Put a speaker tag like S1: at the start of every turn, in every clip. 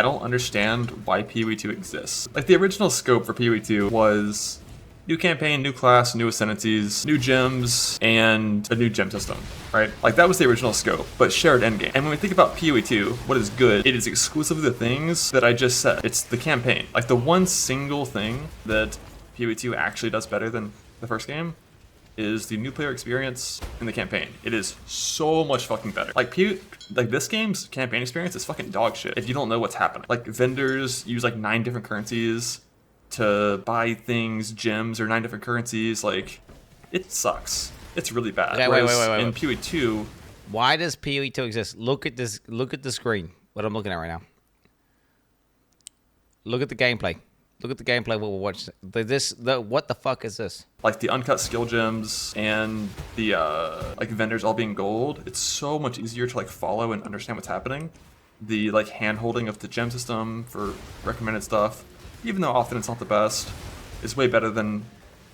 S1: I don't understand why PoE2 exists. Like, the original scope for PoE2 was new campaign, new class, new ascendancies, new gems, and a new gem system, right? Like, that was the original scope, but shared endgame. And when we think about PoE2, what is good, it is exclusively the things that I just said. It's the campaign. Like, the one single thing that PoE2 actually does better than the first game is the new player experience in the campaign. It is so much fucking better. Like this game's campaign experience is fucking dog shit if you don't know what's happening. Like, vendors use like 9 different currencies to buy things, gems, or 9 different currencies. Like, it sucks. It's really bad.
S2: Okay, wait.
S1: In PoE2,
S2: why does PoE2 exist? Look at this. Look at the screen. What I'm looking at right now. Look at the gameplay. Look at the gameplay. What we're watching. What the fuck is this?
S1: like the uncut skill gems and the like vendors all being gold, it's so much easier to like follow and understand what's happening. The like hand holding of the gem system for recommended stuff, even though often it's not the best, is way better than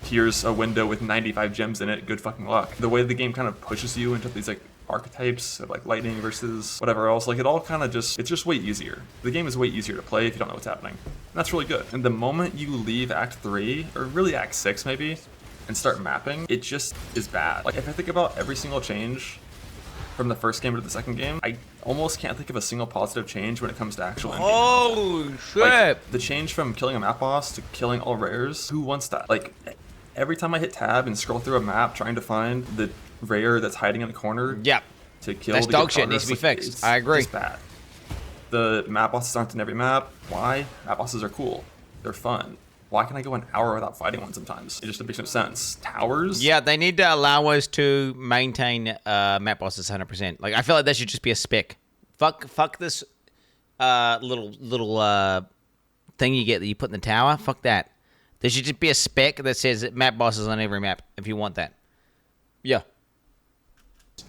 S1: here's a window with 95 gems in it, good fucking luck. The way the game kind of pushes you into these like archetypes of like lightning versus whatever else, like it all kind of just, it's just way easier. The game is way easier to play if you don't know what's happening. And that's really good. And the moment you leave Act 3, or really Act 6 maybe, and start mapping, it just is bad. Like, if I think about every single change from the first game to the second game, I almost can't think of a single positive change when it comes to actual endgame.
S2: Oh shit!
S1: Like, the change from killing a map boss to killing all rares, who wants that? Like, every time I hit tab and scroll through a map trying to find the rare that's hiding in the corner,
S2: yep,
S1: to kill,
S2: that's
S1: to
S2: dog
S1: get
S2: shit.
S1: progress,
S2: Needs to be
S1: like,
S2: fixed. I agree.
S1: It's bad. The map bosses aren't in every map. Why? Map bosses are cool. They're fun. Why can I go an hour without fighting one sometimes? It just makes no sense. Towers?
S2: Yeah, they need to allow us to maintain map bosses 100%. Like, I feel like that should just be a spec. Fuck this little thing you get that you put in the tower. Fuck that. There should just be a spec that says map bosses on every map if you want that. Yeah.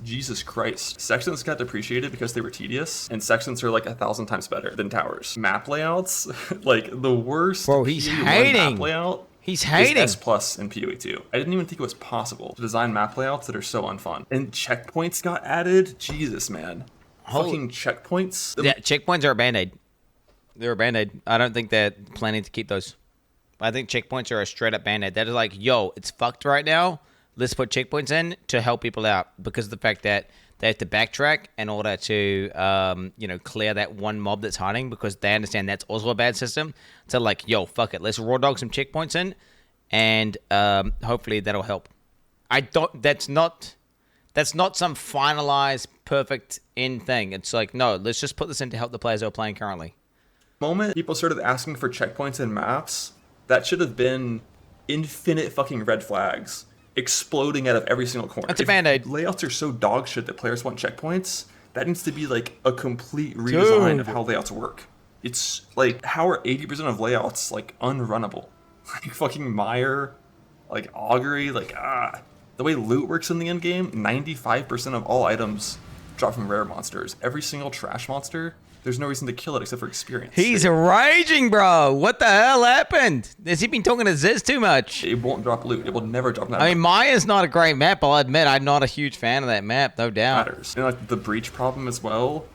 S1: Jesus Christ. Sections got depreciated because they were tedious, and sections are like 1,000 times better than towers. Map layouts, like the worst.
S2: Bro, he's
S1: PoE1
S2: hating.
S1: Map layout
S2: He's hating.
S1: is S+ in PoE2. I didn't even think it was possible to design map layouts that are so unfun. And checkpoints got added. Jesus, man. Fucking checkpoints.
S2: Yeah, checkpoints are a band-aid. They're a band-aid. I don't think they're planning to keep those. I think checkpoints are a straight-up band-aid. That is like, yo, it's fucked right now. Let's put checkpoints in to help people out because of the fact that they have to backtrack in order to, clear that one mob that's hiding because they understand that's also a bad system. So like, yo, fuck it. Let's raw dog some checkpoints in and hopefully that'll help. That's not some finalized perfect end thing. It's like, no, let's just put this in to help the players who are playing currently.
S1: The moment people started asking for checkpoints in maps, that should have been infinite fucking red flags exploding out of every single corner.
S2: That's a band-aid.
S1: Layouts are so dog shit that players want checkpoints. That needs to be like a complete redesign of how layouts work. It's like, how are 80% of layouts like unrunnable? Like fucking Mire, like Augury, like the way loot works in the end game, 95% of all items drop from rare monsters. Every single trash monster, there's no reason to kill it except for experience.
S2: He's raging, bro. What the hell happened? Has he been talking to Ziz too much?
S1: It won't drop loot. It will never drop that.
S2: I mean, Maya's not a great map. I'll admit, I'm not a huge fan of that map, no doubt.
S1: Matters. And like the breach problem as well.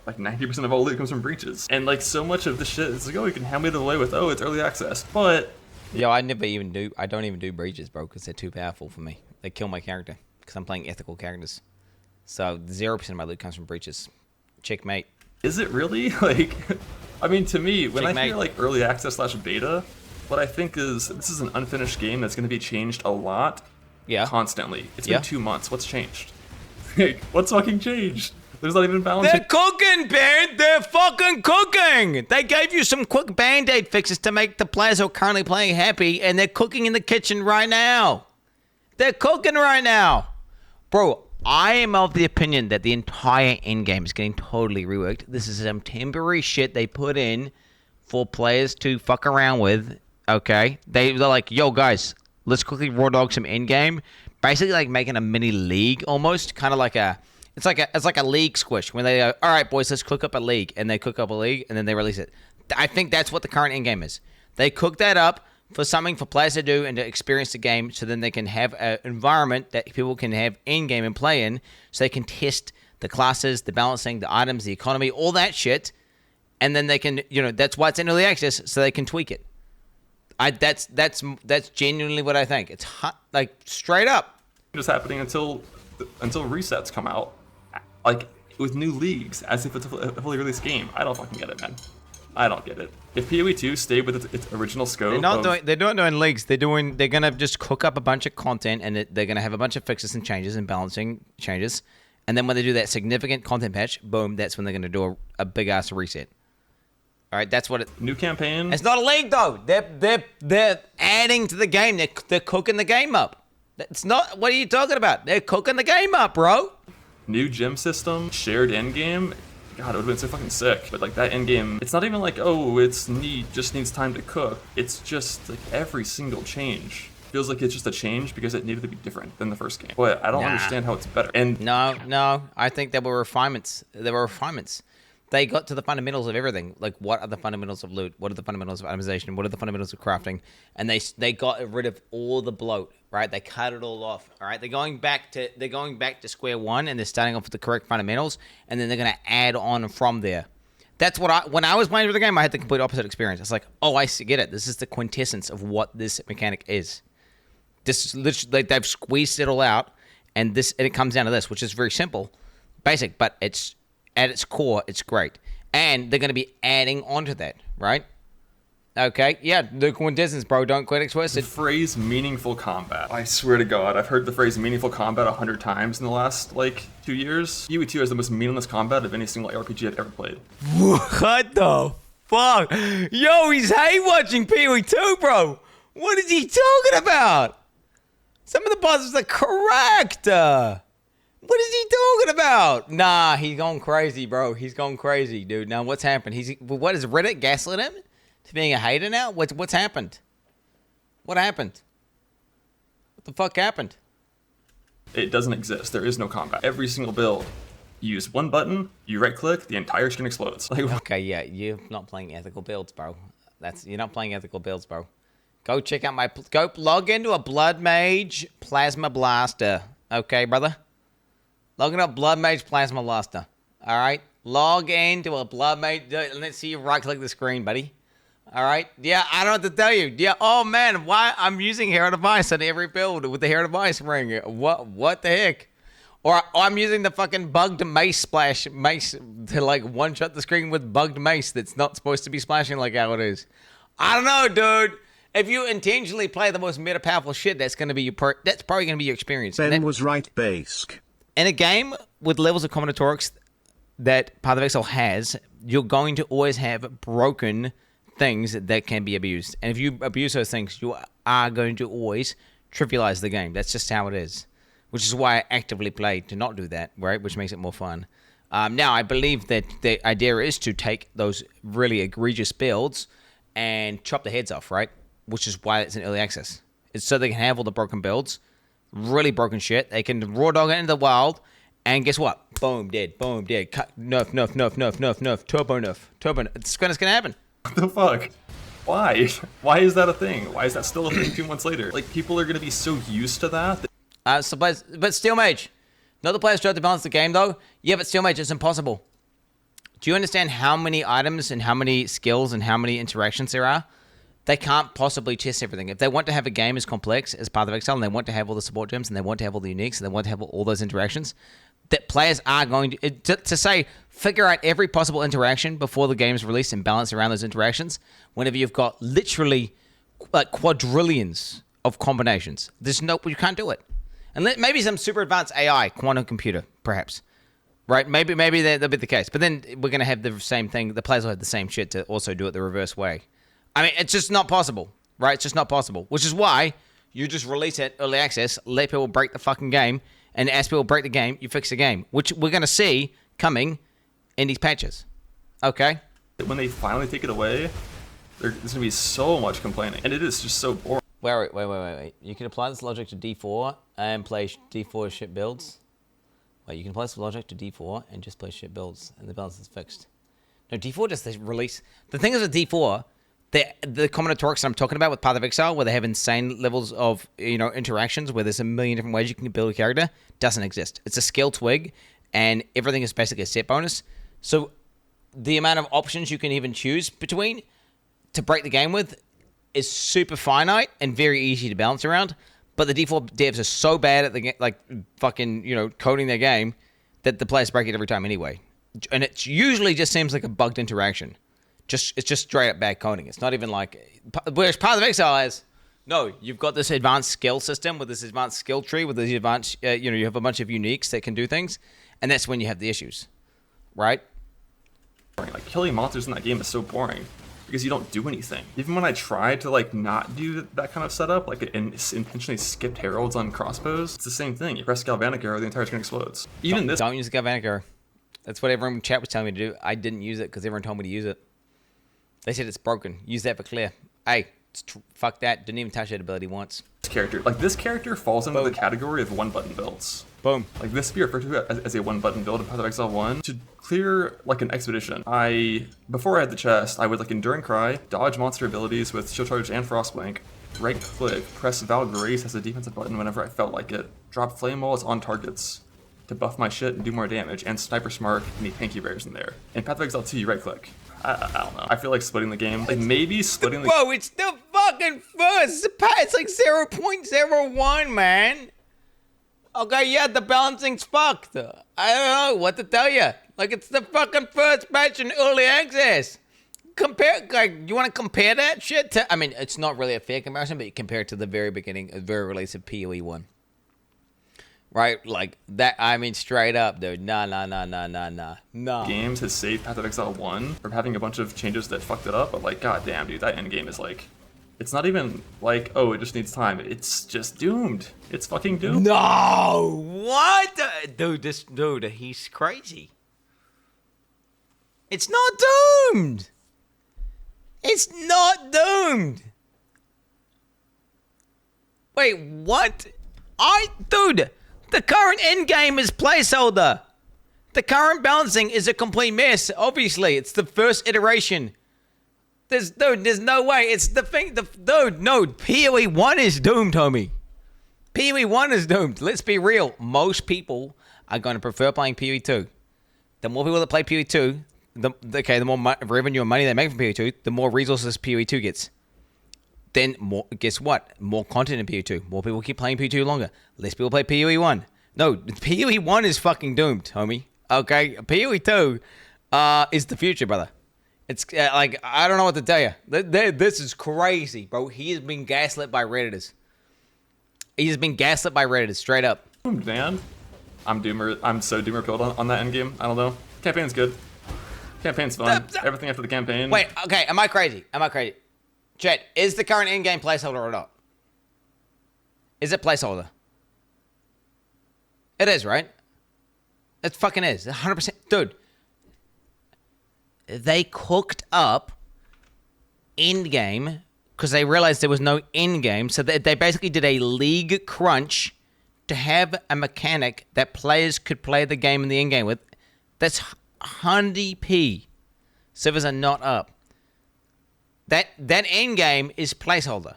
S1: Like 90% of all loot comes from breaches. And like so much of the shit is like, oh, you can hand it away with, oh, it's early access. But
S2: yo, I don't even do breaches, bro, because they're too powerful for me. They kill my character because I'm playing ethical characters. So 0% of my loot comes from breaches. Checkmate.
S1: Is it really? Like, I mean, to me, when
S2: Checkmate.
S1: I hear like early access / beta, what I think is this is an unfinished game that's going to be changed a lot.
S2: Yeah.
S1: Constantly. It's been 2 months. What's changed? Like, what's fucking changed? There's not even balance.
S2: They're cooking, Ben. They're fucking cooking. They gave you some quick band-aid fixes to make the players who are currently playing happy, and they're cooking in the kitchen right now. They're cooking right now. Bro, I am of the opinion that the entire endgame is getting totally reworked. This is some temporary shit they put in for players to fuck around with, okay? They're like, yo, guys, let's quickly raw dog some endgame. Basically like making a mini league almost, kind of like it's like a league squish when they go, all right, boys, let's cook up a league. And they cook up a league, and then they release it. I think that's what the current endgame is. They cook that up for something for players to do and to experience the game so then they can have an environment that people can have in-game and play in so they can test the classes, the balancing, the items, the economy, all that shit. and then they can, that's why it's in early access, so they can tweak it. That's genuinely what I think. It's hot, like straight up.
S1: Just happening until resets come out, like with new leagues, as if it's a fully released game. I don't fucking get it, man. I don't get it. If PoE 2 stayed with its original scope,
S2: they're not doing leagues. They're gonna just cook up a bunch of content, and they're gonna have a bunch of fixes and changes and balancing changes, and then when they do that significant content patch, boom, that's when they're gonna do a big ass reset. All right, that's what it.
S1: New campaign.
S2: It's not a league though. They're adding to the game. They're cooking the game up. It's not. What are you talking about? They're cooking the game up, bro.
S1: New gym system, shared endgame. God, it would have been so fucking sick. But like that endgame, it's not even like, oh, just needs time to cook. It's just like every single change feels like it's just a change because it needed to be different than the first game. But I don't understand how it's better. And
S2: no, I think there were refinements. They got to the fundamentals of everything. Like, what are the fundamentals of loot? What are the fundamentals of itemization? What are the fundamentals of crafting? And they got rid of all the bloat, right? They cut it all off, all right? They're going back to square one, and they're starting off with the correct fundamentals, and then they're going to add on from there. That's what when I was playing through the game, I had the complete opposite experience. It's like, oh, I get it. This is the quintessence of what this mechanic is. This is literally, like, they've squeezed it all out, and it comes down to this, which is very simple, basic, but it's at its core, it's great. And they're going to be adding onto that, right? Okay, yeah, the quintessence, bro. Don't quit express
S1: the
S2: it.
S1: phrase meaningful combat. I swear to God, I've heard the phrase meaningful combat 100 times in the last, 2 years. UE2 has the most meaningless combat of any single RPG I've ever played.
S2: What the fuck? Yo, he's hate watching PoE2, bro. What is he talking about? Some of the bosses are correct. What is he talking about? Nah, he's going crazy, bro. He's going crazy, dude. Now, what's happened? What is Reddit gaslit him to being a hater now? What's happened? What happened? What the fuck happened?
S1: It doesn't exist. There is no combat. Every single build, you use one button, you right-click, the entire screen explodes.
S2: Okay, yeah, you're not playing ethical builds, bro. You're not playing ethical builds, bro. Go check out go log into a Blood Mage Plasma Blaster. Okay, brother? Log into a Blood Mage Plasma Blaster. All right? Log into a Blood Mage. Let's see you right-click the screen, buddy. All right? Yeah, I don't know what to tell you. Yeah, oh, man, why? I'm using Hero Device on every build with the Hero Device ring. What the heck? Or I'm using the fucking bugged mace to, one-shot the screen with bugged mace that's not supposed to be splashing like how it is. I don't know, dude. If you intentionally play the most meta-powerful shit, that's probably going to be your experience.
S3: Ben was right, Bask.
S2: In a game with levels of combinatorics that Path of Exile has, you're going to always have broken things that can be abused. And if you abuse those things, you are going to always trivialize the game. That's just how it is. Which is why I actively play to not do that, right? Which makes it more fun. Now, I believe that the idea is to take those really egregious builds and chop the heads off, right? Which is why it's in early access. It's so they can have all the broken builds, really broken shit. They can raw dog it into the wild, and guess what? Boom, dead. Boom, dead. Cut, nerf, turbo nerf. It's gonna happen.
S1: What the fuck? Why? Why is that a thing? Why is that still a thing 2 months later? Like, people are gonna be so used to that.
S2: But Steel Mage, not the players try to balance the game though. Yeah, but Steel Mage, it's impossible. Do you understand how many items and how many skills and how many interactions there are? They can't possibly test everything. If they want to have a game as complex as Path of Exile, and they want to have all the support gems, and they want to have all the uniques, and they want to have all those interactions, that players are going to say, figure out every possible interaction before the game's released and balance around those interactions, whenever you've got literally quadrillions of combinations. You can't do it. And maybe some super advanced AI, quantum computer, perhaps. Right? Maybe that'll be the case. But then we're going to have the same thing. The players will have the same shit to also do it the reverse way. I mean, it's just not possible, right? It's just not possible. Which is why you just release it early access, let people break the fucking game, and as people break the game, you fix the game. Which we're going to see coming in these patches. Okay?
S1: When they finally take it away, there's going to be so much complaining. And it is just so boring.
S2: Wait. You can apply this logic to D4 and play D4 shit builds. Wait, you can apply this logic to D4 and just play shit builds, and the balance is fixed. No, D4 just release. The thing is with D4, the combinatorics that I'm talking about with Path of Exile, where they have insane levels of interactions, where there's a million different ways you can build a character, doesn't exist. It's a skill twig, and everything is basically a set bonus. So the amount of options you can even choose between to break the game with is super finite and very easy to balance around. But the default devs are so bad at the fucking coding their game that the players break it every time anyway. And it usually just seems like a bugged interaction. It's just straight up bad coding. It's not even like, whereas Path of Exile is, no, you've got this advanced skill system with this advanced skill tree with these advanced, you have a bunch of uniques that can do things, and that's when you have the issues, right?
S1: Like killing monsters in that game is so boring because you don't do anything. Even when I tried to like not do that kind of setup, like intentionally skipped heralds on crossbows, it's the same thing. You press galvanic arrow, the entire screen explodes.
S2: Don't use the galvanic arrow. That's what everyone in chat was telling me to do. I didn't use it because everyone told me to use it. They said it's broken. Use that for clear. Hey, fuck that. Didn't even touch that ability once.
S1: This character falls into the category of one-button builds.
S2: Boom.
S1: Like this be referred to as a one-button build in Path of Exile 1. To clear like an expedition, before I had the chest, I would like Endure and Cry, dodge monster abilities with Shield Charge and Frostblink, right click, press Val Grace as a defensive button whenever I felt like it, drop Flame Walls on targets to buff my shit and do more damage, and Sniper Smart and need Pinky Bears in there. In Path of Exile 2, you right click. I don't know. I feel like splitting the game. Like maybe splitting the
S2: Whoa, it's the fucking first. It's like 0.01, man. Okay, yeah, the balancing's fucked. I don't know what to tell you. Like, it's the fucking first patch in early access. You want to compare that shit to, I mean, it's not really a fair comparison, but you compare it to the very beginning, the very release of PoE 1. Right? Like, that, I mean, straight up, dude. Nah.
S1: games has saved Path of Exile 1 from having a bunch of changes that fucked it up, but like, goddamn, dude, that endgame is like, it's not even like, oh, it just needs time. It's just doomed. It's fucking doomed.
S2: No! What? Dude, he's crazy. It's not doomed! It's not doomed! Wait, what? Dude, the current endgame is placeholder. The current balancing is a complete mess. Obviously, it's the first iteration. There's no way. It's the thing. No, PoE 1 is doomed, homie. PoE 1 is doomed. Let's be real. Most people are going to prefer playing PoE 2. The more people that play PoE 2, the more revenue and money they make from PoE 2, the more resources PoE 2 gets. Then, guess what? More content in PoE 2. More people keep playing PoE 2 longer. Less people play PoE 1. No, PoE 1 is fucking doomed, homie. Okay? PoE 2 is the future, brother. It's like, I don't know what to tell you. This is crazy, bro. He has been gaslit by Redditors. He has been gaslit by Redditors, straight up.
S1: Man, I'm so doomer pilled on that endgame. I don't know. Campaign's good. Campaign's fun. Everything after the campaign.
S2: Wait, okay, am I crazy? Chet, is the current in-game placeholder or not? Is it placeholder? It is, right? It fucking is. 100%. Dude. They cooked up endgame because they realized there was no endgame. So they basically did a league crunch to have a mechanic that players could play the game in the endgame with. That's 100p. Servers are not up. That endgame is placeholder.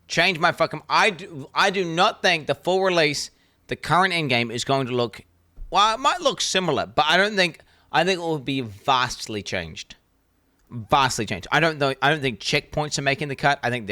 S2: Change my fucking... I do not think the full release, the current endgame is going to look... Well, it might look similar, but I think it will be vastly changed. Vastly changed. I don't think checkpoints are making the cut. I think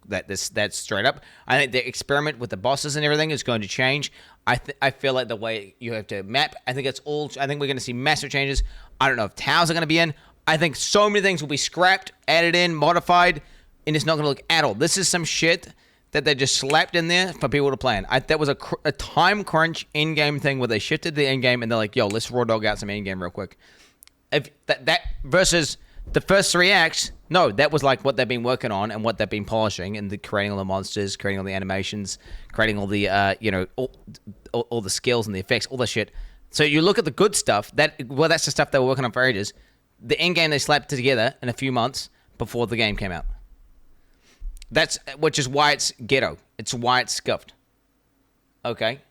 S2: that's straight up. I think the experiment with the bosses and everything is going to change. I feel like the way you have to map, I think we're going to see massive changes. I don't know if towers are going to be in. I think so many things will be scrapped, added in, modified, and it's not going to look at all. This is some shit that they just slapped in there for people to play in. That was a time crunch in-game thing where they shifted the in-game and they're like, yo, let's raw dog out some in-game real quick. If that versus the first 3 acts, no, that was like what they've been working on and what they've been polishing and creating all the monsters, creating all the animations, creating all the, all the skills and the effects, all the shit. So you look at the good stuff, that's the stuff they were working on for ages. The in-game they slapped together in a few months before the game came out. Which is why it's ghetto. It's why it's scuffed. Okay?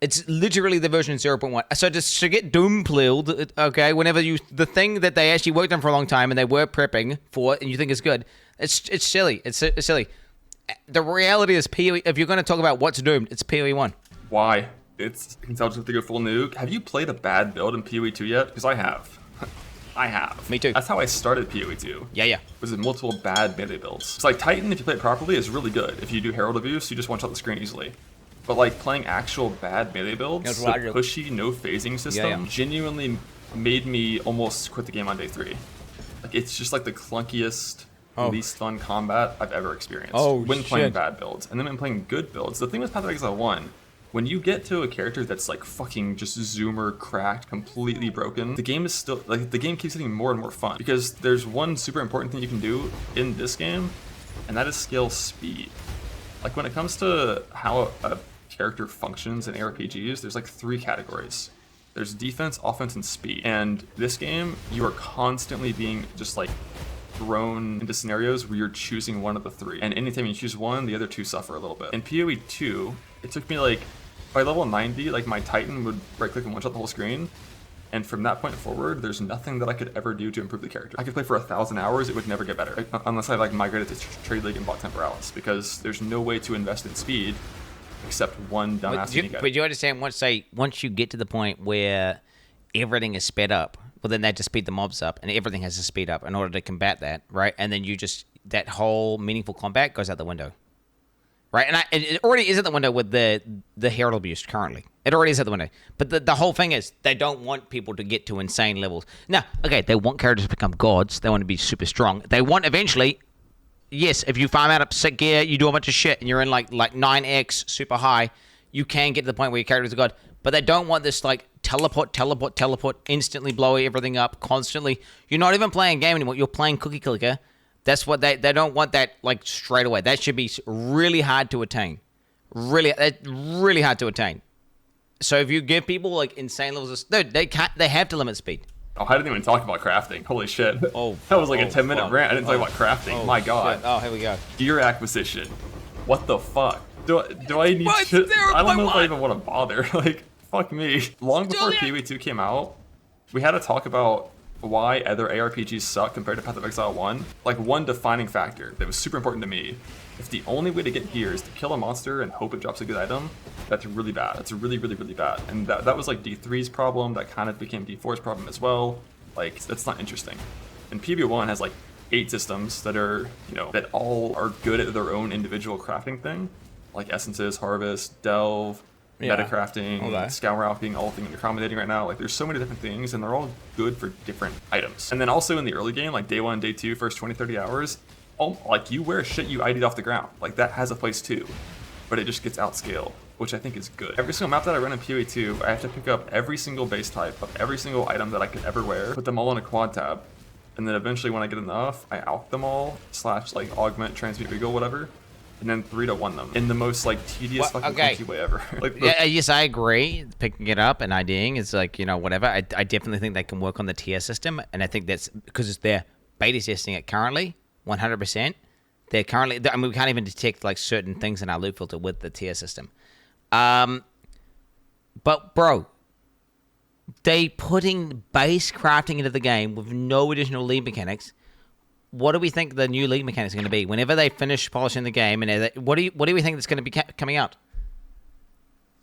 S2: It's literally the version 0.1. So just to get doom-plilled, okay, whenever the thing that they actually worked on for a long time and they were prepping for and you think is good, it's silly. It's silly. The reality is PoE, if you're going to talk about what's doomed, it's PoE 1.
S1: Why? It's intelligent to go full nuke. Have you played a bad build in PoE 2 yet? Because I have. I have.
S2: Me too.
S1: That's how I started PoE 2.
S2: Yeah.
S1: Was in multiple bad melee builds. It's like Titan, if you play it properly, is really good. If you do Herald Abuse, you just one-shot the screen easily. But like playing actual bad melee builds, the pushy, no phasing system genuinely made me almost quit the game on day 3. Like it's just like the clunkiest, least fun combat I've ever experienced when playing bad builds. And then when playing good builds, the thing with Path of Exile 1, when you get to a character that's like fucking just zoomer cracked, completely broken, the game is still like the game keeps getting more and more fun because there's one super important thing you can do in this game, and that is scale speed. Like when it comes to how a character functions in ARPGs, there's like 3 categories. There's defense, offense, and speed. And this game, you are constantly being just like thrown into scenarios where you're choosing one of the 3. And anytime you choose one, the other 2 suffer a little bit. In PoE 2, it took me like, by level 90, like my Titan would right-click and one-shot the whole screen. And from that point forward, there's nothing that I could ever do to improve the character. I could play for 1,000 hours, it would never get better. Unless I like migrated to Trade League and bought Temporalis, because there's no way to invest in speed except one dumbass unique item.
S2: But you understand, once you get to the point where everything is sped up, well then they have to speed the mobs up, and everything has to speed up in order to combat that, right? And then that whole meaningful combat goes out the window. Right, and it already is at the window with the Herald Abuse currently. It already is at the window. But the whole thing is they don't want people to get to insane levels. Now, okay, they want characters to become gods. They want to be super strong. They want eventually, yes, if you farm out up sick gear, you do a bunch of shit, and you're in like 9x super high, you can get to the point where your character is a god. But they don't want this like teleport, instantly blow everything up constantly. You're not even playing a game anymore. You're playing cookie clicker. That's what they don't want that like straight away. That should be really hard to attain. Really hard to attain. So if you give people like insane levels of they have to limit speed.
S1: Oh, I didn't even talk about crafting. Holy shit. That was like a 10-minute rant. I didn't talk about crafting. My god.
S2: Shit. Oh, here we go.
S1: Gear acquisition. What the fuck? Do I need to? I don't know if I even want to bother. Like, fuck me. Long before PoE 2 came out, we had to talk about why other ARPGs suck compared to Path of Exile 1. Like, one defining factor that was super important to me. If the only way to get gear is to kill a monster and hope it drops a good item, that's really bad. That's really bad. And that was like D3's problem. That kind of became D4's problem as well. Like, that's not interesting. And PB1 has like 8 systems that are, that all are good at their own individual crafting thing. Like essences, harvest, delve, meta crafting, scour out being all thing you're accommodating right now. Like there's so many different things and they're all good for different items. And then also in the early game, like day 1, day 2, first 20, 30 hours, like you wear shit you ID'd off the ground. Like that has a place too, but it just gets outscaled, which I think is good. Every single map that I run in PoE 2, I have to pick up every single base type of every single item that I could ever wear, put them all in a quad tab, and then eventually when I get enough, I alch them all, / like augment, transmute, regal, whatever, and then 3-1 them in the most like tedious clunky way ever. Like
S2: yes, I agree. Picking it up and IDing is like, whatever. I definitely think they can work on the tier system, and I think that's because they're beta testing it currently, 100%. They're currently, I mean, we can't even detect like certain things in our loot filter with the tier system. But bro, they putting base crafting into the game with no additional league mechanics. What do we think the new league mechanics are going to be? Whenever they finish polishing the game, and what do we think that's going to be coming out?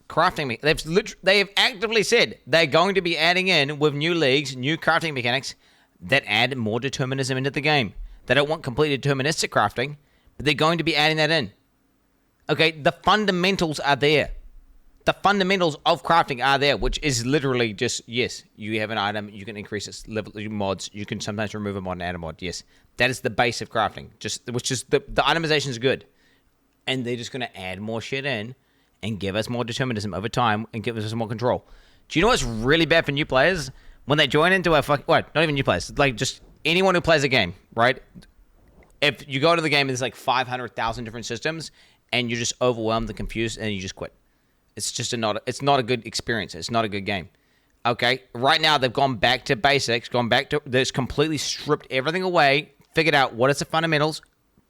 S2: Crafting. They have actively said they're going to be adding in with new leagues, new crafting mechanics that add more determinism into the game. They don't want completely deterministic crafting, but they're going to be adding that in. Okay, the fundamentals are there. The fundamentals of crafting are there, which is literally just, yes, you have an item, you can increase its level mods, you can sometimes remove a mod and add a mod, yes. That is the base of crafting, which is the itemization is good. And they're just going to add more shit in and give us more determinism over time and give us more control. Do you know what's really bad for new players? When they join into a not even new players, like just anyone who plays a game, right? If you go to the game and there's like 500,000 different systems and you're just overwhelmed and confused and you just quit. It's not a good experience. It's not a good game. Okay, right now they've gone back to basics, they've completely stripped everything away, figured out what is the fundamentals,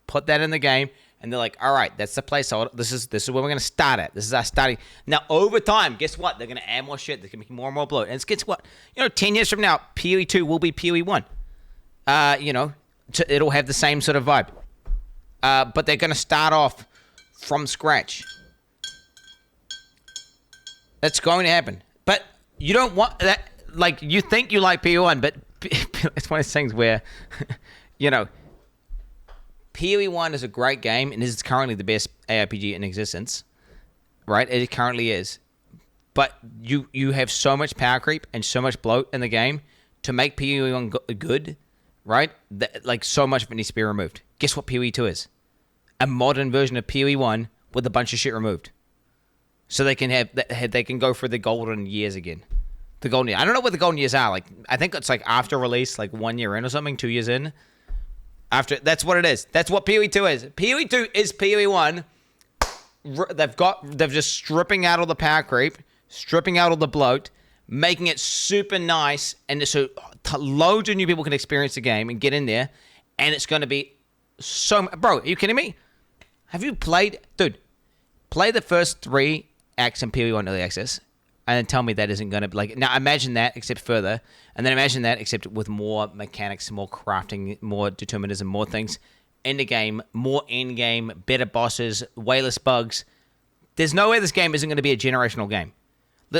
S2: put that in the game, and they're like, all right, that's the placeholder. This is where we're going to start at. This is our starting. Now, over time, guess what? They're going to add more shit. They're going to make more and more bloat. And guess what? 10 years from now, PoE 2 will be PoE 1. It'll have the same sort of vibe. But they're going to start off from scratch. That's going to happen. But you don't want that. Like, you think you like PoE 1, but it's one of those things where, you know, PoE 1 is a great game and is currently the best ARPG in existence, right? It currently is. But you have so much power creep and so much bloat in the game to make PoE 1 good, right? That, like, so much of it needs to be removed. Guess what PoE 2 is? A modern version of PoE 1 with a bunch of shit removed. So they can go for the golden years again. The golden year. I don't know what the golden years are. Like, I think it's like after release, like 1 year in or something, 2 years in. That's what it is. That's what PoE 2 is. PoE 2 is PoE 1. They're just stripping out all the power creep, stripping out all the bloat, making it super nice, and so loads of new people can experience the game and get in there, and it's going to be so... Bro, are you kidding me? Have you played... Dude, play the first 3 acts in PoE 1 Early Access, and then tell me that isn't going to be... Like, now, imagine that, except further, and then imagine that, except with more mechanics, more crafting, more determinism, more things in the game, more in-game, better bosses, way less bugs. There's no way this game isn't going to be a generational game.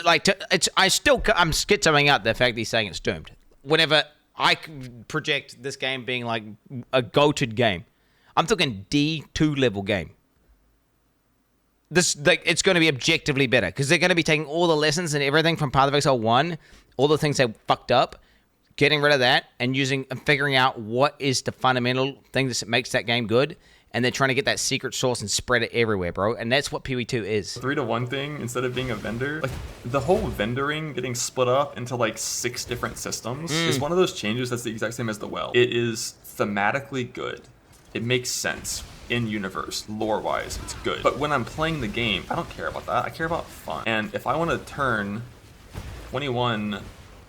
S2: Like, I'm schizoing out the fact that he's saying it's doomed. Whenever I project this game being like a goated game, I'm talking D2 level game. It's going to be objectively better because they're going to be taking all the lessons and everything from Path of Exile 1, all the things they fucked up, getting rid of that and figuring out what is the fundamental thing that makes that game good. And they're trying to get that secret sauce and spread it everywhere, bro. And that's what PoE 2 is.
S1: 3-to-1 thing, instead of being a vendor, like the whole vendoring getting split up into like 6 different systems is one of those changes that's the exact same as the well. It is thematically good. It makes sense in universe, lore-wise, it's good. But when I'm playing the game, I don't care about that. I care about fun. And if I want to turn 21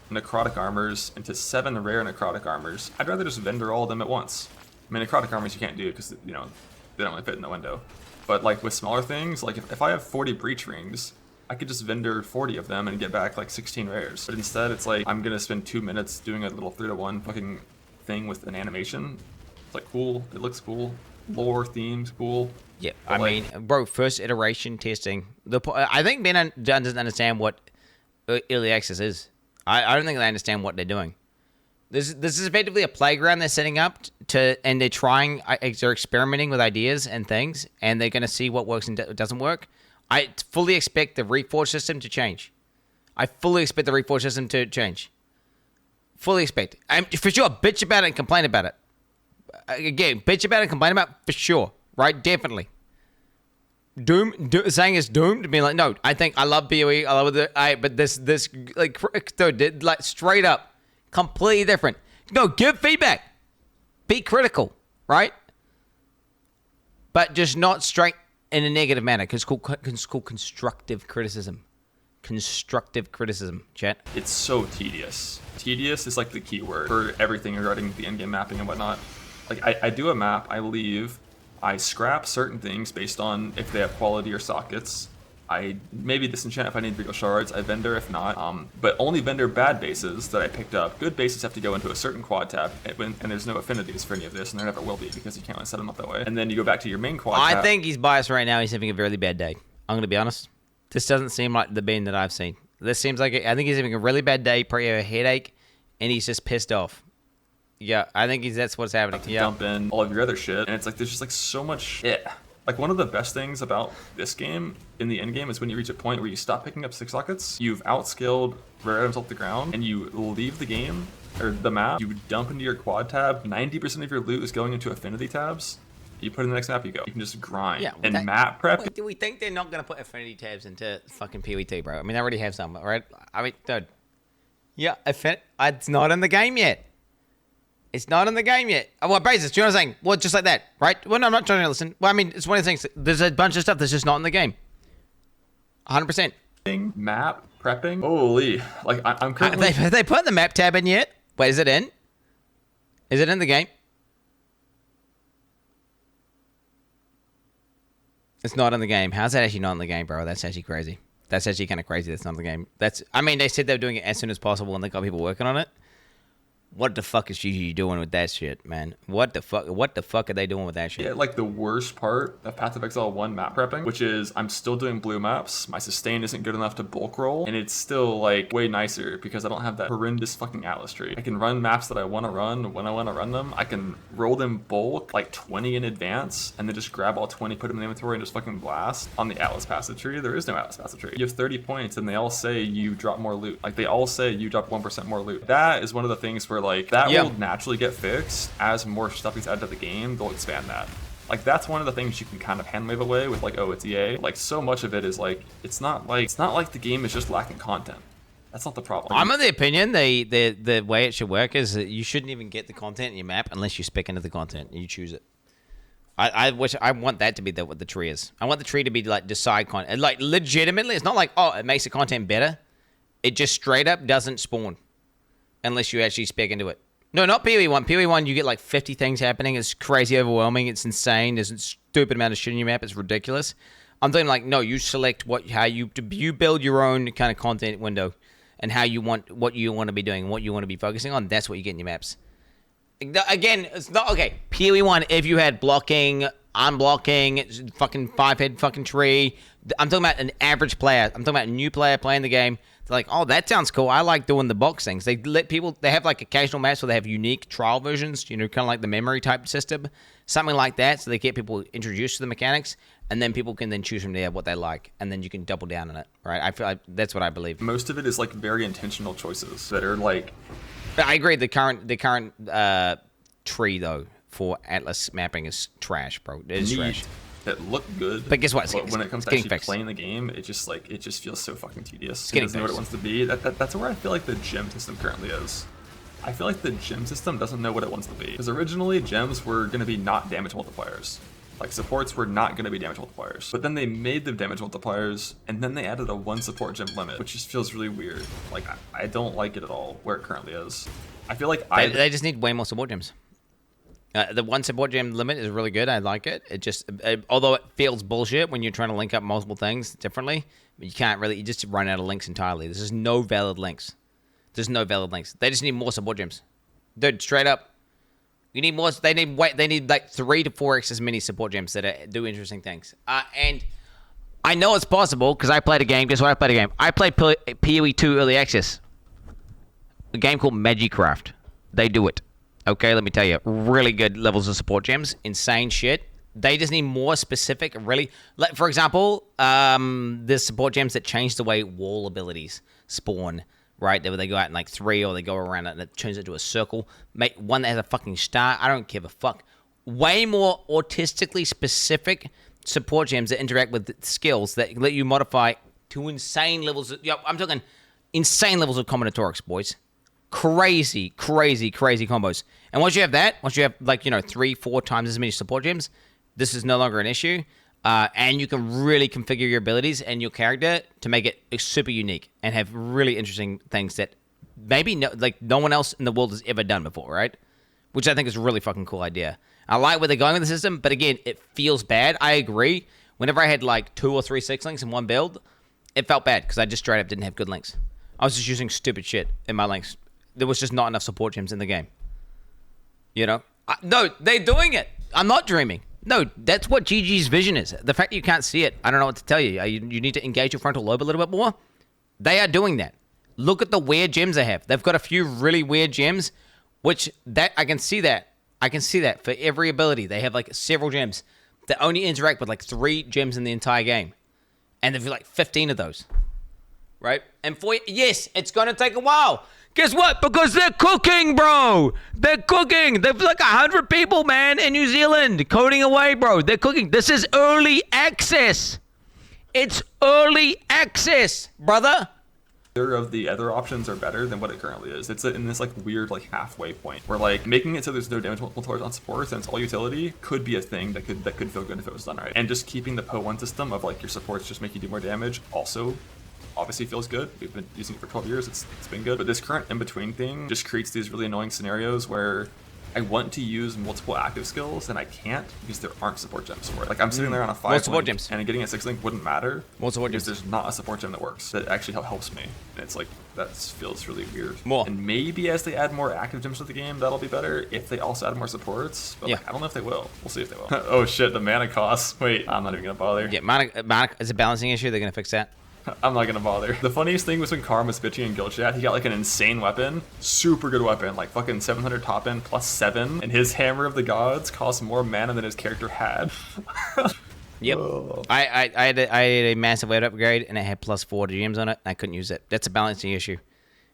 S1: necrotic armors into 7 rare necrotic armors, I'd rather just vendor all of them at once. I mean, necrotic armors you can't do because, you know, they don't really fit in the window. But like with smaller things, like if I have 40 breach rings, I could just vendor 40 of them and get back like 16 rares. But instead, it's like I'm gonna spend 2 minutes doing a little 3-to-1 fucking thing with an animation. It's like cool. It looks cool. Lore themes cool.
S2: Yeah, I mean, bro, first iteration testing. I think Ben doesn't understand what early access is. I don't think they understand what they're doing. This is effectively a playground they're setting up and they're experimenting with ideas and things, and they're going to see what works and doesn't work. I fully expect the Reforge system to change. Fully expect. For sure, bitch about it and complain about it. Again, bitch about it and complain about it for sure, right? Definitely. Saying it's doomed, being like, no, I think I love PoE, I love it, but this like, dude, like straight up. Completely different. No, give feedback. Be critical, right? But just not straight in a negative manner. Because it's called constructive criticism. Constructive criticism, chat.
S1: It's so tedious. Tedious is like the key word for everything regarding the endgame mapping and whatnot. Like I do a map, I leave, I scrap certain things based on if they have quality or sockets. I maybe disenchant if I need Regal Shards, I vendor if not, but only vendor bad bases that I picked up. Good bases have to go into a certain quad tab, and there's no affinities for any of this, and there never will be because you can't really set them up that way. And then you go back to your main quad tab.
S2: I think he's biased right now. He's having a really bad day. I'm going to be honest. This doesn't seem like the Ben that I've seen. This seems like, I think he's having a really bad day, probably a headache, and he's just pissed off. Yeah, I think that's what's happening.
S1: Yeah. Dump in all of your other shit, and it's like there's just like so much shit. Like, one of the best things about this game in the end game is when you reach a point where you stop picking up 6 sockets, you've outskilled rare items off the ground, and you leave the game, or the map, you dump into your quad tab, 90% of your loot is going into affinity tabs, you put in the next map, you go. You can just grind. Yeah, and map prep.
S2: Do we think they're not going to put affinity tabs into fucking PoE, bro? I mean, they already have some, right? I mean, dude. Yeah, it's not in the game yet. It's not in the game yet. Oh, well, basis, do you know what I'm saying? Well, just like that, right? Well, no, I'm not trying to listen. Well, I mean, it's one of the things. There's a bunch of stuff that's just not in the game. 100%.
S1: Map prepping. Holy. Like, I'm currently...
S2: Have they put the map tab in yet? Wait, is it in? Is it in the game? It's not in the game. How's that actually not in the game, bro? That's actually crazy. That's actually kind of crazy that's not in the game. I mean, they said they were doing it as soon as possible and they got people working on it. What the fuck is GG doing with that shit, man? What the fuck are they doing with that shit?
S1: Yeah, like the worst part of Path of Exile 1 map prepping, which is I'm still doing blue maps, my sustain isn't good enough to bulk roll, and it's still like way nicer because I don't have that horrendous fucking Atlas tree. I can run maps that I want to run when I want to run them. I can roll them bulk like 20 in advance and then just grab all 20, put them in the inventory, and just fucking blast. On the Atlas passive tree, there is no Atlas passive tree. You have 30 points and they all say you drop more loot. Like they all say you drop 1% more loot. That is one of the things where like that will naturally get fixed as more stuff gets added to the game. They'll expand that. Like that's one of the things you can kind of hand wave away with like, oh, it's EA. Like so much of it is like it's not like the game is just lacking content. That's not the problem.
S2: I'm of the opinion the way it should work is that you shouldn't even get the content in your map unless you spec into the content and you choose it. I want that to be what the tree is. I want the tree to be like decide content. Like legitimately, it's not like, oh, it makes the content better. It just straight up doesn't spawn unless you actually spec into it. No, not PoE1. PoE1, you get like 50 things happening. It's crazy overwhelming. It's insane. There's a stupid amount of shit in your map. It's ridiculous. I'm thinking like, no, you select how you build your own kind of content window and what you want to be doing, what you want to be focusing on. That's what you get in your maps. Again, it's not okay. PoE1, if you had blocking, unblocking, fucking 5-head fucking tree. I'm talking about an average player. I'm talking about a new player playing the game. They're like, oh, that sounds cool. I like doing the box things. They have like occasional maps where they have unique trial versions, kind of like the memory type system, something like that. So they get people introduced to the mechanics, and then people can then choose from there what they like, and then you can double down on it, right? I feel like that's what I believe.
S1: Most of it is like very intentional choices that are like.
S2: But I agree. The current tree though for Atlas mapping is trash, bro. It is trash.
S1: That look good,
S2: but guess what?
S1: But when it comes to actually playing the game, it just feels so fucking tedious. It doesn't know what it wants to be. That's where I feel like the gem system currently is. I feel like the gem system doesn't know what it wants to be. Because originally gems were going to be not damage multipliers. Like supports were not going to be damage multipliers. But then they made them damage multipliers, and then they added a 1 support gem limit, which just feels really weird. Like I don't like it at all where it currently is. I feel like
S2: they just need way more support gems. The 1 support gem limit is really good. I like it. It just, although it feels bullshit when you're trying to link up multiple things differently, you can't really, you just run out of links entirely. There's just no valid links. There's no valid links. They just need more support gems. Dude, straight up. You need more, they need like 3 to 4x as many support gems that do interesting things. And I know it's possible because I played a game. Guess what? I played a game. I played PoE 2 Early Access. A game called Magicraft. They do it. Okay, let me tell you, really good levels of support gems, insane shit. They just need more specific, really. Like, for example, there's support gems that change the way wall abilities spawn, right? They go out in like 3 or they go around and it turns into a circle. Make one that has a fucking star. I don't give a fuck. Way more autistically specific support gems that interact with skills that let you modify to insane levels. I'm talking insane levels of combinatorics, boys. Crazy combos. And once you have that, once you have 3-4 times as many support gems, this is no longer an issue. And you can really configure your abilities and your character to make it super unique and have really interesting things that maybe no one else in the world has ever done before, right? Which I think is a really fucking cool idea. I like where they're going with the system, but again, it feels bad. I agree. Whenever I had like 2 or 3 6 links in one build, it felt bad because I just straight up didn't have good links. I was just using stupid shit in my links. There was just not enough support gems in the game. No, they're doing it. I'm not dreaming. No, that's what GG's vision is. The fact that you can't see it, I don't know what to tell you. You need to engage your frontal lobe a little bit more. They are doing that. Look at the weird gems they have. They've got a few really weird gems, which I can see that. I can see that for every ability. They have like several gems that only interact with like 3 gems in the entire game. And there's like 15 of those. Right? And yes, it's going to take a while. Guess what? Because they're cooking, bro. They're cooking. They've like 100 people, man, in New Zealand coding away, bro. They're cooking. This is early access. It's early access, brother.
S1: Either of the other options are better than what it currently is. It's in this like weird like halfway point where like making it so there's no damage multipliers on supports and it's all utility could be a thing that could feel good if it was done right. And just keeping the PoE1 system of like your supports just make you do more damage also obviously feels good. We've been using it for 12 years. It's been good. But this current in-between thing just creates these really annoying scenarios where I want to use multiple active skills, and I can't because there aren't support gems for it. Like, I'm sitting there on a 5
S2: Multiple
S1: link,
S2: gems.
S1: and getting a 6 link wouldn't matter
S2: Multiple
S1: because
S2: gems.
S1: there's not a support gem that works, that actually helps me. And it's like, that feels really weird.
S2: More.
S1: And maybe as they add more active gems to the game, that'll be better if they also add more supports. But like, I don't know if they will. We'll see if they will. Oh shit, the mana cost. Wait, I'm not even gonna bother.
S2: Yeah, mana is a balancing issue. They're gonna fix that.
S1: I'm not gonna bother. The funniest thing was when Karm was bitching in guild chat, he got like an insane weapon, super good weapon, like fucking 700 top end plus 7, and his Hammer of the Gods cost more mana than his character had.
S2: Yep. I had a massive weight upgrade, and it had plus 4 gems on it, and I couldn't use it. That's a balancing issue.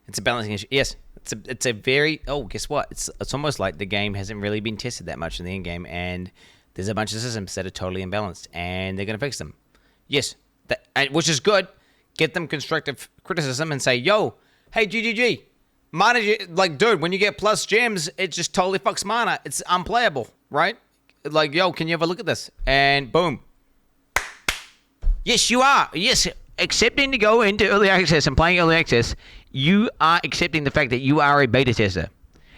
S2: It's a balancing issue. Yes, it's a very... Oh, guess what? It's almost like the game hasn't really been tested that much in the end game, and there's a bunch of systems that are totally imbalanced, and they're going to fix them. Yes, which is good. Get them constructive criticism and say, yo, hey, GGG, mana, like, dude, when you get plus gems, it just totally fucks mana. It's unplayable, right? Like, yo, can you have a look at this? And boom. Yes, you are. Yes, accepting to go into early access and playing early access, you are accepting the fact that you are a beta tester.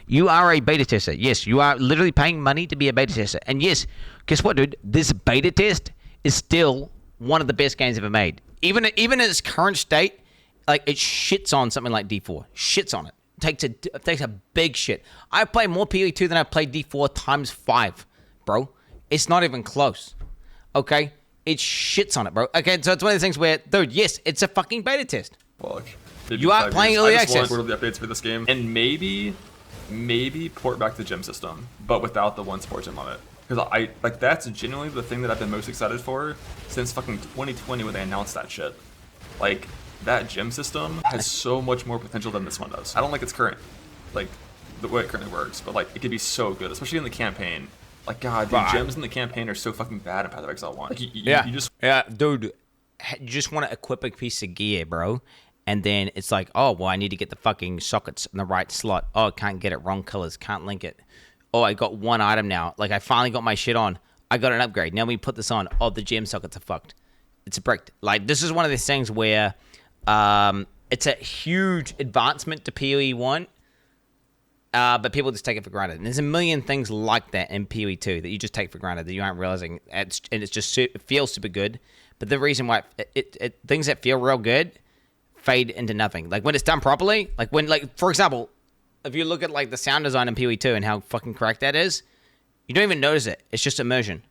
S2: You are a beta tester. Yes, you are literally paying money to be a beta tester. And yes, guess what, dude? This beta test is still one of the best games ever made. Even in its current state, like, it shits on something like D4. Shits on it. Takes a big shit. I play more PoE2 than I played D4 times 5, bro. It's not even close. Okay? It shits on it, bro. Okay, so it's one of those things where, dude, yes, it's a fucking beta test.
S1: Well,
S2: you are playing early access.
S1: I just want quarterly updates for this game, and maybe port back the gem system, but without the one support gem on it. Because that's genuinely the thing that I've been most excited for since fucking 2020 when they announced that shit. Like, that gem system has so much more potential than this one does. I don't like its current, like, the way it currently works, but like, it could be so good, especially in the campaign. Like, God, dude, gems in the campaign are so fucking bad in Path of Exile 1. Like,
S2: dude, you just want to equip a piece of gear, bro. And then it's like, oh, well, I need to get the fucking sockets in the right slot. Oh, I can't get it, wrong colors, can't link it. Oh, I got one item now. Like, I finally got my shit on. I got an upgrade. Now we put this on. Oh, the gem sockets are fucked. It's bricked. Like, this is one of these things where it's a huge advancement to PoE 1, but people just take it for granted. And there's a million things like that in PoE 2 that you just take for granted that you aren't realizing. And it feels super good. But the reason why things that feel real good fade into nothing. Like, when it's done properly, for example, if you look at, like, the sound design in PoE 2 and how fucking correct that is, you don't even notice it. It's just immersion.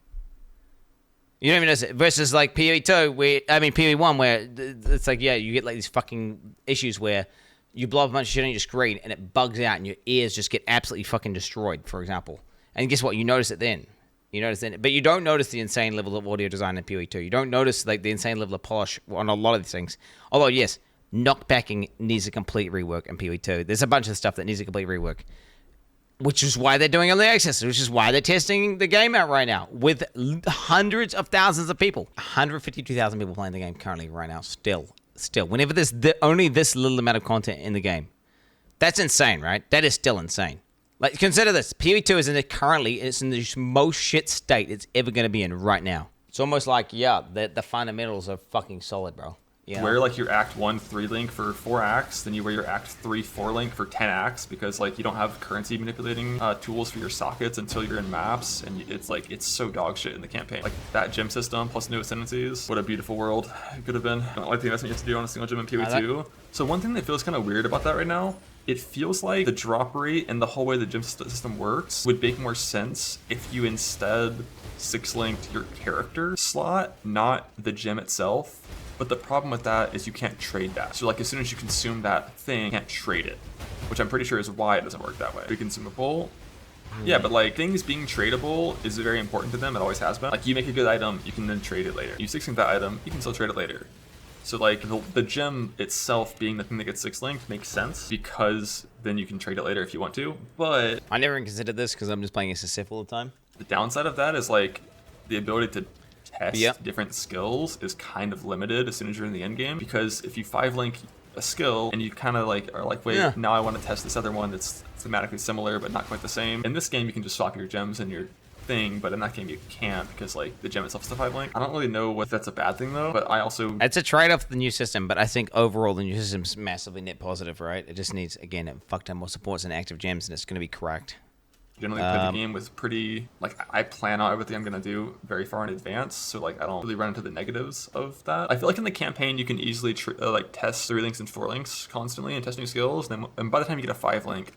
S2: You don't even notice it. Versus, like, PoE 1, where it's like, yeah, you get, like, these fucking issues where you blow up a bunch of shit on your screen and it bugs out and your ears just get absolutely fucking destroyed, for example. And guess what? You notice it then. But you don't notice the insane level of audio design in PoE 2. You don't notice, like, the insane level of polish on a lot of these things. Although, yes, knockbacking needs a complete rework in PoE 2. There's a bunch of stuff that needs a complete rework, which is why they're doing early access, which is why they're testing the game out right now with hundreds of thousands of people. 152,000 people playing the game currently right now, still. Whenever there's only this little amount of content in the game. That's insane, right? That is still insane. Like, consider this. PoE 2 is in the most shit state it's ever going to be in right now. It's almost like, yeah, the fundamentals are fucking solid, bro. Yeah.
S1: Wear, like, your Act 1 3 link for 4 acts, then you wear your Act 3 4 link for 10 acts, because, like, you don't have currency manipulating tools for your sockets until you're in maps, and it's so dog shit in the campaign. Like, that gem system plus new ascendancies, what a beautiful world it could have been. I don't like the investment you have to do on a single gem in PoE 2. So one thing that feels kind of weird about that right now, it feels like the drop rate and the whole way the gem system works would make more sense if you instead 6-linked your character slot, not the gem itself. But the problem with that is you can't trade that. So, like, as soon as you consume that thing, you can't trade it, which I'm pretty sure is why it doesn't work that way. Be consumable. Yeah, but, like, things being tradable is very important to them. It always has been. Like, you make a good item, you can then trade it later. You 6-link that item, you can still trade it later. So, like, the gem itself being the thing that gets 6-linked makes sense, because then you can trade it later if you want to. But
S2: I never considered this because I'm just playing SSF all the time.
S1: The downside of that is, like, the ability to test different skills is kind of limited as soon as you're in the end game, because if you 5-link a skill and you kind of like are like, wait, now I want to test this other one that's thematically similar but not quite the same. In this game you can just swap your gems and your thing, but in that game you can't, because like the gem itself is the 5-link. I don't really know what that's a bad thing though, but I also,
S2: it's a trade-off with the new system, but I think overall the new system's massively net positive, right? It just needs, again, it fucked up more supports and active gems, and it's going to be correct.
S1: Generally play the game with pretty, like, I plan out everything I'm gonna do very far in advance, so like I don't really run into the negatives of that. I feel like in the campaign you can easily like test 3 links and 4 links constantly and test new skills, and by the time you get a 5 link,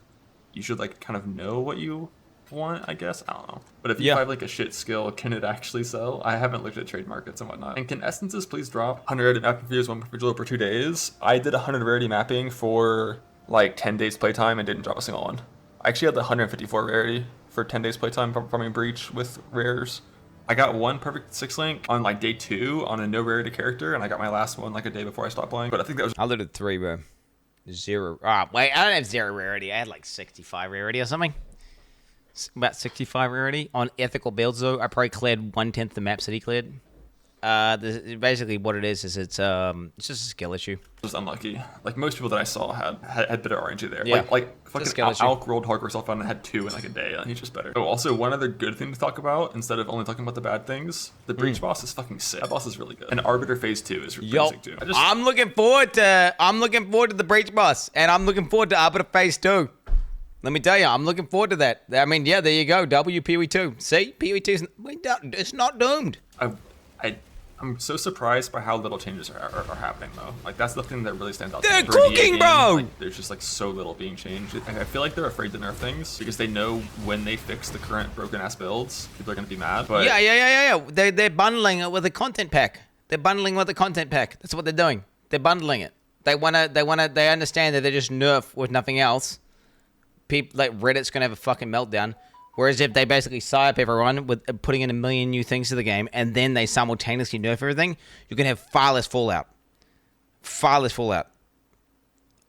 S1: you should like kind of know what you want, I guess. I don't know. But if you 5 like a shit skill, can it actually sell? I haven't looked at trade markets and whatnot. And can essences please drop 100 mapping views, 1 per for 2 days? I did 100 rarity mapping for like 10 days playtime and didn't drop a single one. I actually had the 154 rarity for 10 days playtime farming Breach with rares. I got 1 perfect 6 link on like day 2 on a no rarity character, and I got my last one like a day before I stopped playing. But I think that was.
S2: I looted 3, bro. 0. Wait, I don't have 0 rarity. I had like 65 rarity or something. About 65 rarity. On ethical builds, though, I probably cleared 1/10 the maps that he cleared. Basically what it is it's just a skill issue.
S1: Just unlucky. Like most people that I saw had better RNG there.
S2: Yeah.
S1: Like fucking Alk rolled hardcore self found and had 2 in like a day. He's just better. Oh, also one other good thing to talk about instead of only talking about the bad things. The Breach boss is fucking sick. That boss is really good. And Arbiter Phase 2 is really sick too.
S2: I'm looking forward to the Breach boss, and I'm looking forward to Arbiter Phase 2. Let me tell you, I'm looking forward to that. I mean, yeah, there you go. PoE2. See, PoE2 it's not doomed.
S1: I'm so surprised by how little changes are happening, though. Like, that's the thing that really stands out.
S2: They're cooking, bro!
S1: Like, there's just, like, so little being changed. I feel like they're afraid to nerf things because they know when they fix the current broken-ass builds, people are going to be mad. But
S2: yeah. They're bundling it with a content pack. That's what they're doing. They're bundling it. They understand that they just nerf with nothing else. People, like, Reddit's going to have a fucking meltdown. Whereas if they basically psyop everyone with putting in a million new things to the game and then they simultaneously nerf everything, you can have far less fallout. Oh,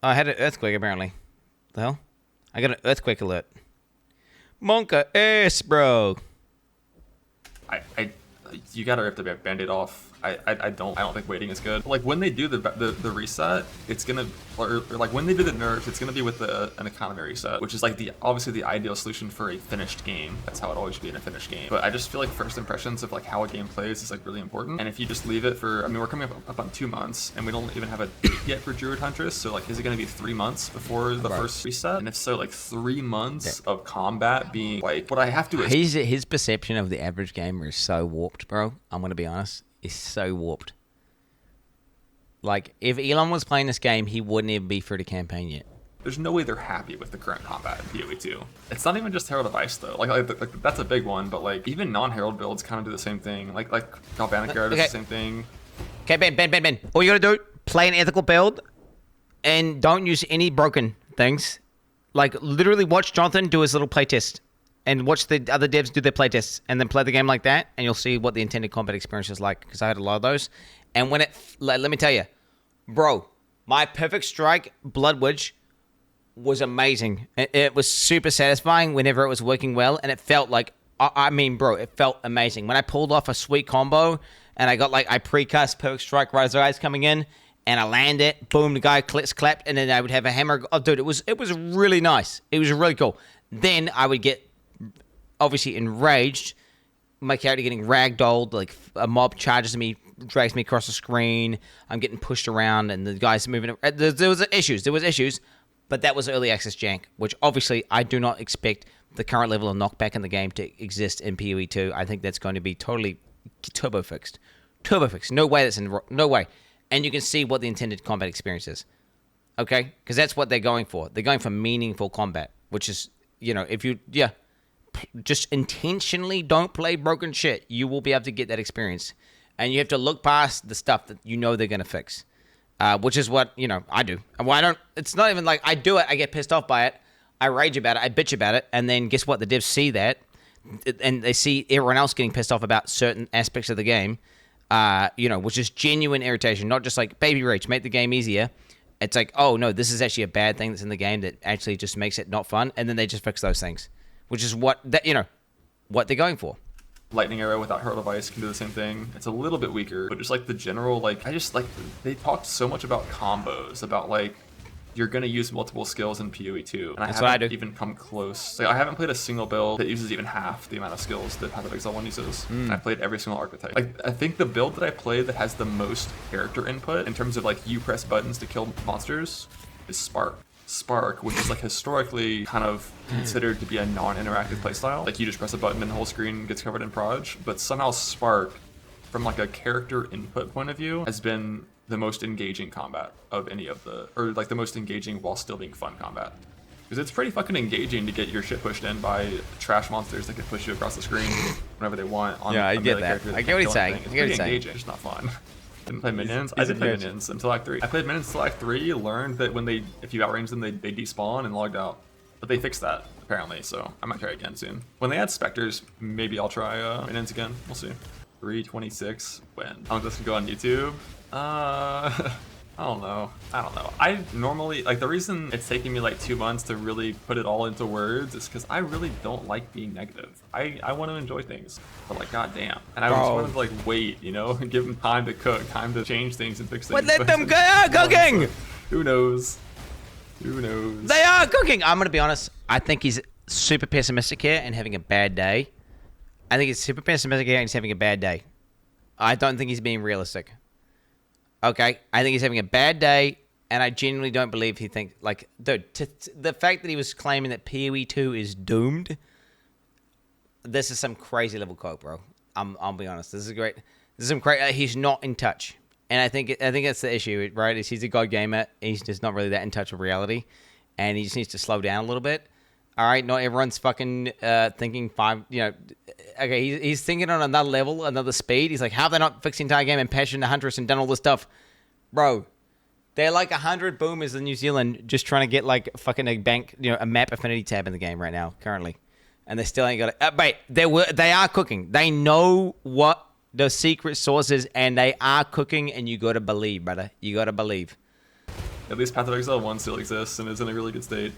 S2: I had an earthquake apparently. The hell? I got an earthquake alert. Monka ass, bro.
S1: You gotta rip the band-aid off. I don't think waiting is good. Like when they do the reset, it's gonna or like when they do the nerfs, it's gonna be with an economy reset, which is like obviously the ideal solution for a finished game. That's how it always should be in a finished game. But I just feel like first impressions of like how a game plays is like really important. And if you just leave it for, I mean, we're coming up on 2 months, and we don't even have a date yet for Druid Huntress. So like, is it gonna be 3 months before the first reset? And if so, like 3 months of combat being like what I have to.
S2: His perception of the average gamer is so warped, bro. I'm gonna be honest. Is so warped. Like, if Elon was playing this game, he wouldn't even be through the campaign yet.
S1: There's no way they're happy with the current combat in PoE 2. It's not even just Herald of Ice, though. Like that's a big one, but like even non-Herald builds kind of do the same thing. Like Galvanic Guard does the same thing.
S2: Okay, Ben. All you gotta do, play an ethical build, and don't use any broken things. Like, literally watch Jonathan do his little playtest. And watch the other devs do their playtests, and then play the game like that, and you'll see what the intended combat experience is like, because I had a lot of those. And when let me tell you, bro, my Perfect Strike Blood Witch was amazing. It was super satisfying whenever it was working well, and it felt like, I mean, bro, it felt amazing. When I pulled off a sweet combo, and I got like, I precast Perfect Strike right as their eyes coming in, and I land it, boom, the guy clapped, and then I would have a hammer. Oh, dude, it was really nice. It was really cool. Then I would get obviously enraged, my character getting ragdolled, like a mob charges me, drags me across the screen, I'm getting pushed around, and the guy's moving. There was issues, but that was early access jank, which obviously I do not expect the current level of knockback in the game to exist in PoE 2. I think that's going to be totally turbo fixed. No way no way. And you can see what the intended combat experience is. Okay? Because that's what they're going for. They're going for meaningful combat, which is, if you, just intentionally don't play broken shit, you will be able to get that experience. And you have to look past the stuff that they're going to fix, which is what, I do. Well, it's not even like I do it, I get pissed off by it, I rage about it, I bitch about it, and then guess what? The devs see that, and they see everyone else getting pissed off about certain aspects of the game, which is genuine irritation, not just like baby rage, make the game easier. It's like, oh no, this is actually a bad thing that's in the game that actually just makes it not fun, and then they just fix those things. Which is what what they're going for.
S1: Lightning Arrow without Herald of Ice can do the same thing. It's a little bit weaker, but just like the general, like I just like they talked so much about combos, about like you're gonna use multiple skills in PoE 2, and I haven't even come close. Like, I haven't played a single build that uses even half the amount of skills that Path of Exile 1 uses. I played every single archetype. Like, I think the build that I played that has the most character input in terms of like you press buttons to kill monsters is Spark. Spark, which is like historically kind of considered to be a non-interactive playstyle. Like you just press a button and the whole screen gets covered in proj. But somehow Spark, from like a character input point of view, has been the most engaging combat of any of the, or like the most engaging while still being fun combat. Because it's pretty fucking engaging to get your shit pushed in by trash monsters that can push you across the screen whenever they want. On
S2: Yeah, I
S1: a
S2: get
S1: melee
S2: that.
S1: character
S2: I get what he's saying.
S1: It's
S2: I get what
S1: pretty
S2: he's saying.
S1: engaging. It's just not fun. Didn't play minions. I did play minions until Act 3. I played minions until Act 3, learned that when if you outrange them, they despawn and logged out. But they fixed that, apparently, so I might try again soon. When they add specters, maybe I'll try minions again. We'll see. 326 when? How long does this go on YouTube? I don't know. I normally, like, the reason it's taking me like 2 months to really put it all into words is because I really don't like being negative. I want to enjoy things, but like, goddamn. And I just wanted to like wait, you know, and give them time to cook, time to change things and fix things.
S2: But let them go cooking!
S1: Who knows? Who knows?
S2: They are cooking! I'm going to be honest. I think he's super pessimistic here and having a bad day. I think he's super pessimistic here and he's having a bad day. I don't think he's being realistic. Okay, I think he's having a bad day, and I genuinely don't believe he thinks, like, dude, the fact that he was claiming that PoE 2 is doomed, this is some crazy level coke, bro. I'll be honest. This is great. This is some crazy. He's not in touch, and I think that's the issue, right? Is he's a god gamer. He's just not really that in touch with reality, and he just needs to slow down a little bit. All right, not everyone's fucking thinking okay, he's thinking on another level, another speed. He's like, how have they not fixed the entire game and patched the Huntress and done all this stuff? Bro, they're like 100 boomers in New Zealand just trying to get like fucking a map affinity tab in the game right now, currently. And they still ain't got it. Wait, they are cooking. They know what the secret sauce is, and they are cooking, and you gotta believe, brother. You gotta believe.
S1: At least Path of Exile 1 still exists and is in a really good state.